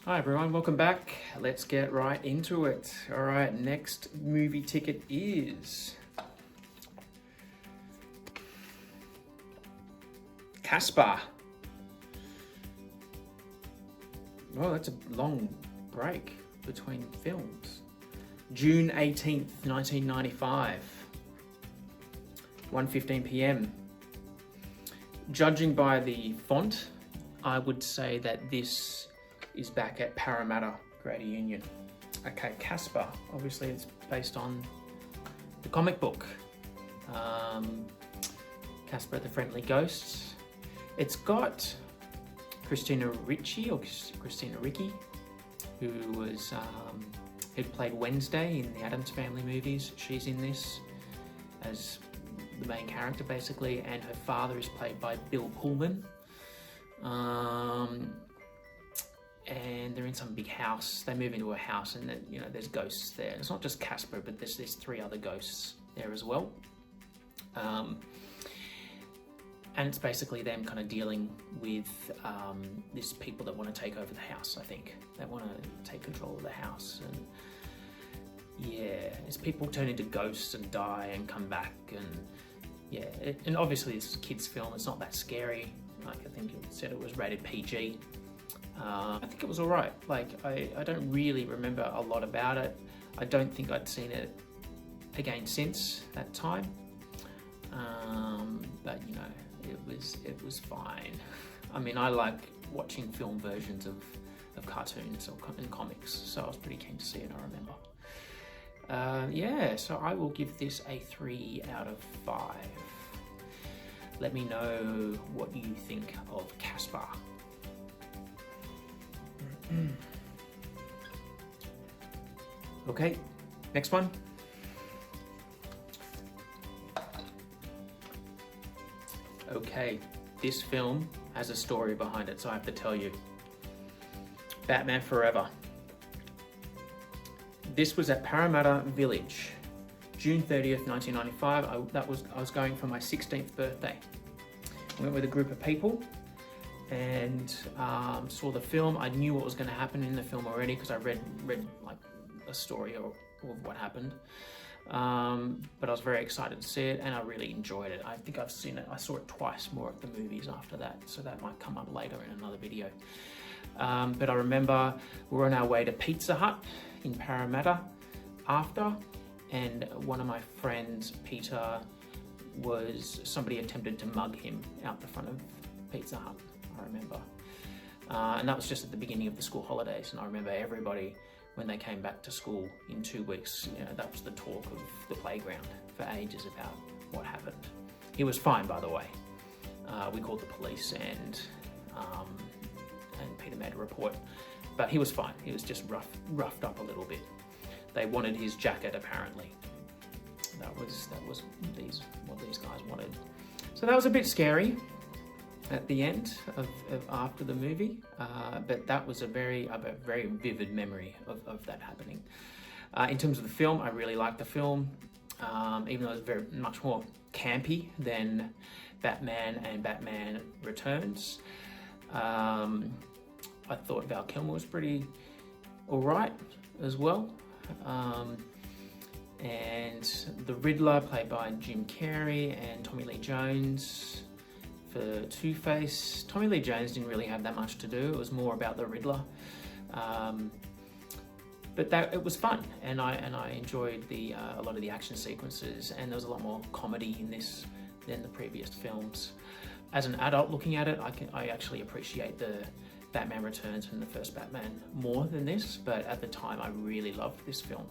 Hi everyone, welcome back. Let's get right into it. All right, next movie ticket is Casper. Oh, that's a long break between films. June 18th, 1995, 1:15 p.m. Judging by the font, I would say that this is back at Parramatta Greater Union. Okay, Casper, obviously it's based on the comic book. Casper the Friendly Ghost. It's got Christina Ricci, or Christina Ricci, who played Wednesday in the Addams Family movies. She's in this as the main character basically, and her father is played by Bill Pullman. And they're in some big house. They move into a house, and then, there's ghosts there. It's not just Casper, but there's 3 other ghosts there as well. And it's basically them kind of dealing with these people that want to take over the house. I think they want to take control of the house, and as people turn into ghosts and die and come back, and and obviously it's a kids' film. It's not that scary. Like I think it said it was rated PG. I think it was all right. Like, I don't really remember a lot about it. I don't think I'd seen it again since that time. But it was fine. I mean, I like watching film versions of cartoons and comics, so I was pretty keen to see it, I remember. So I will give this a 3 out of 5. Let me know what you think of Casper. Okay, next one. Okay, this film has a story behind it, so I have to tell you. Batman Forever. This was at Parramatta Village, June 30th, 1995. I was going for my 16th birthday. I went with a group of people and saw the film. I knew what was going to happen in the film already because I read like a story of what happened. But I was very excited to see it, and I really enjoyed it. I think I've seen it. I saw it twice more at the movies after that, so that might come up later in another video. But I remember we were on our way to Pizza Hut in Parramatta after, and one of my friends, Peter, somebody attempted to mug him out the front of Pizza Hut. I remember. And that was just at the beginning of the school holidays, and I remember everybody, when they came back to school in 2 weeks, that was the talk of the playground for ages about what happened. He was fine, by the way. We called the police, and Peter made a report, but he was fine. He was just roughed up a little bit. They wanted his jacket, apparently. That was what these guys wanted. So that was a bit scary at the end of after the movie, but that was a very vivid memory of that happening. In terms of the film, I really liked the film, even though it was very much more campy than Batman and Batman Returns. I thought Val Kilmer was pretty alright as well. And the Riddler, played by Jim Carrey, and Tommy Lee Jones for Two-Face. Tommy Lee Jones didn't really have that much to do. It was more about the Riddler. But it was fun, and I enjoyed a lot of the action sequences, and there was a lot more comedy in this than the previous films. As an adult looking at it, I actually appreciate the Batman Returns and the first Batman more than this, but at the time I really loved this film.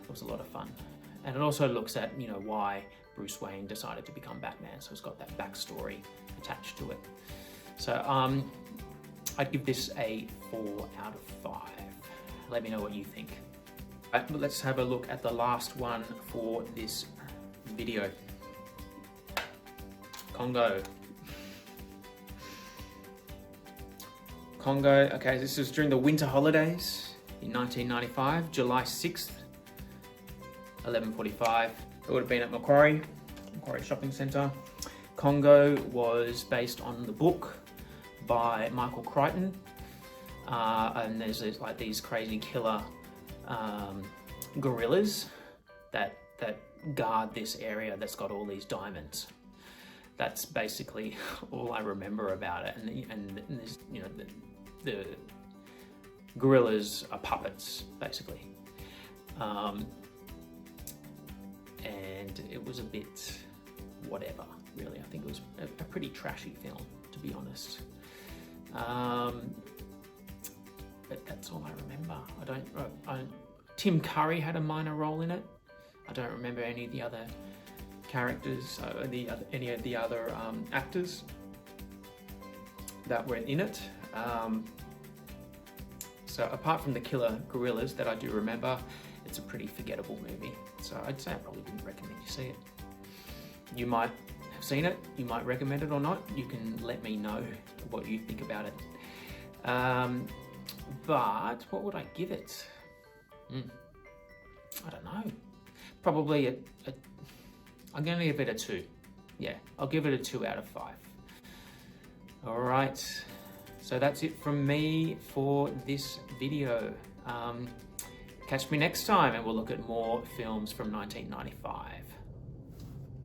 It was a lot of fun. And it also looks at, why Bruce Wayne decided to become Batman, so it's got that backstory attached to it. So I'd give this a 4 out of 5. Let me know what you think. Right, let's have a look at the last one for this video. Congo. Okay, this was during the winter holidays in 1995, July 6th, 11:45. It would have been at Macquarie Shopping Centre. Congo was based on the book by Michael Crichton. and there's like these crazy killer gorillas that guard this area that's got all these diamonds. That's basically all I remember about it. And there's, you know, the gorillas are puppets, basically. And it was a bit whatever, really. I think it was a pretty trashy film, to be honest. But that's all I remember. Tim Curry had a minor role in it. I don't remember any of the other characters, any of the other actors that were in it. So apart from the killer gorillas that I do remember, it's a pretty forgettable movie. So I'd say I probably wouldn't recommend you see it. You might have seen it, you might recommend it or not. You can let me know what you think about it. But what would I give it? I don't know. Probably I'm going to give it a 2. Yeah, I'll give it a 2 out of 5. All right. So that's it from me for this video. Catch me next time and we'll look at more films from 1995.